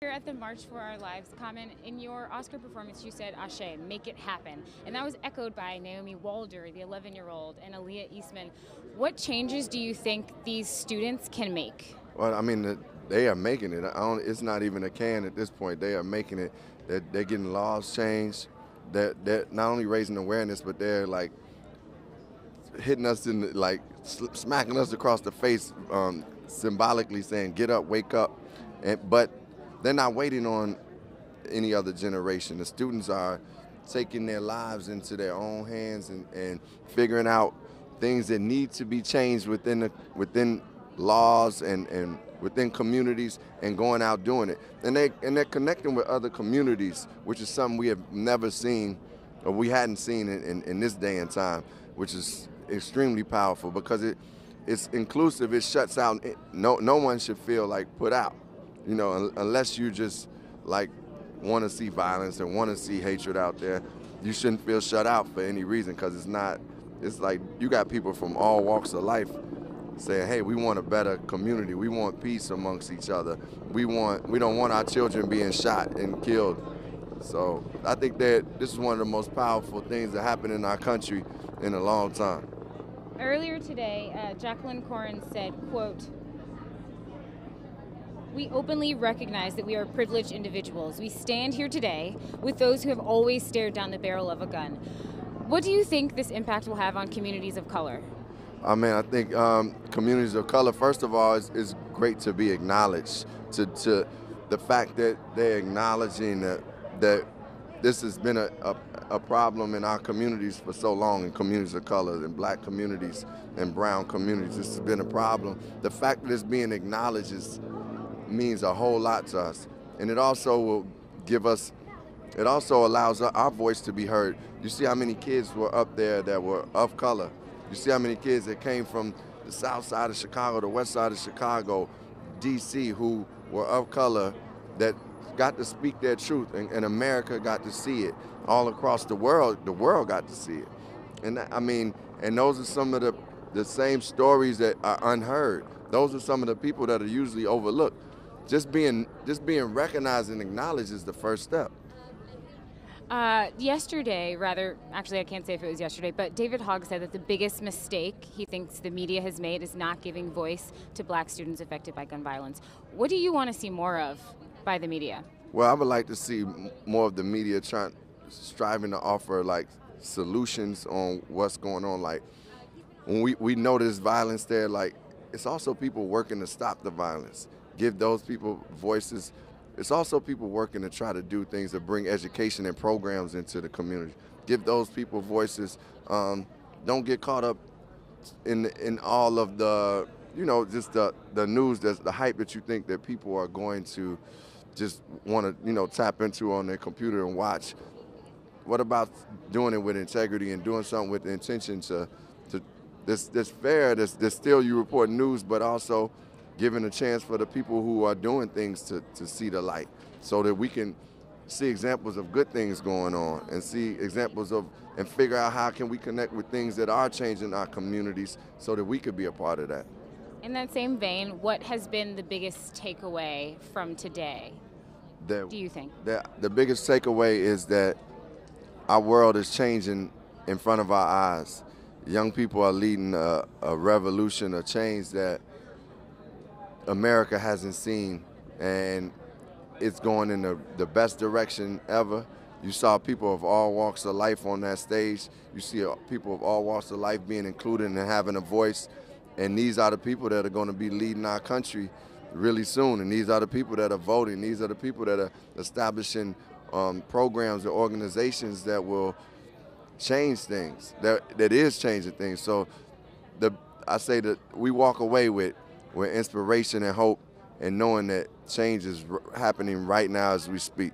Here at the March for Our Lives, Common, in your Oscar performance, you said "Ashe, make it happen," and that was echoed by Naomi Walder, the 11-year-old, and Aaliyah Eastman. What changes do you think these students can make? Well, I mean, they are making it. It's not even a can at this point. They are making it. They're getting laws changed. They're not only raising awareness, but they're like hitting us in like smacking us across the face, symbolically saying, "Get up, wake up." But they're not waiting on any other generation. The students are taking their lives into their own hands and figuring out things that need to be changed within laws and within communities and going out doing it. And they're connecting with other communities, which is something we have never seen or we hadn't seen in this day and time, which is extremely powerful because it's inclusive. It shuts out. No one should feel like put out, unless you just like want to see violence and want to see hatred out there. You shouldn't feel shut out for any reason because it's like you got people from all walks of life saying, hey, we want a better community. We want peace amongst each other. We don't want our children being shot and killed. So I think that this is one of the most powerful things that happened in our country in a long time. Earlier today, Jacqueline Corin said, quote, "We openly recognize that we are privileged individuals. We stand here today with those who have always stared down the barrel of a gun." What do you think this impact will have on communities of color? I think communities of color, first of all, is great to be acknowledged. To the fact that they're acknowledging that this has been a problem in our communities for so long, in communities of color, in black communities and brown communities. This has been a problem. The fact that it's being acknowledged means a whole lot to us. And it also will it also allows our voice to be heard. You see how many kids were up there that were of color. You see how many kids that came from the south side of Chicago, the west side of Chicago, D.C., who were of color that got to speak their truth, and America got to see it. All across the world got to see it. And those are some of the same stories that are unheard. Those are some of the people that are usually overlooked. Just being recognized and acknowledged is the first step. Yesterday, actually, I can't say if it was yesterday, but David Hogg said that the biggest mistake he thinks the media has made is not giving voice to black students affected by gun violence. What do you want to see more of by the media? Well, I would like to see more of the media striving to offer like solutions on what's going on. Like when we notice violence there, like it's also people working to stop the violence, give those people voices. It's also people working to try to do things to bring education and programs into the community. Give those people voices. Don't get caught up in all of the, just the news, the hype that you think that people are going to just want to, tap into on their computer and watch. What about doing it with integrity and doing something with the intention to this fair, this still you report news, but also giving a chance for the people who are doing things to see the light so that we can see examples of good things going on and see examples of and figure out how can we connect with things that are changing our communities so that we could be a part of that. In that same vein, what has been the biggest takeaway from today, do you think? The biggest takeaway is that our world is changing in front of our eyes. Young people are leading a revolution, a change that America hasn't seen, and it's going in the best direction ever. You saw people of all walks of life on that stage. You see people of all walks of life being included and having a voice, and these are the people that are going to be leading our country really soon, and these are the people that are voting. These are the people that are establishing programs and organizations that will change things, that is changing things. So I say that we walk away with inspiration and hope and knowing that change is happening right now as we speak.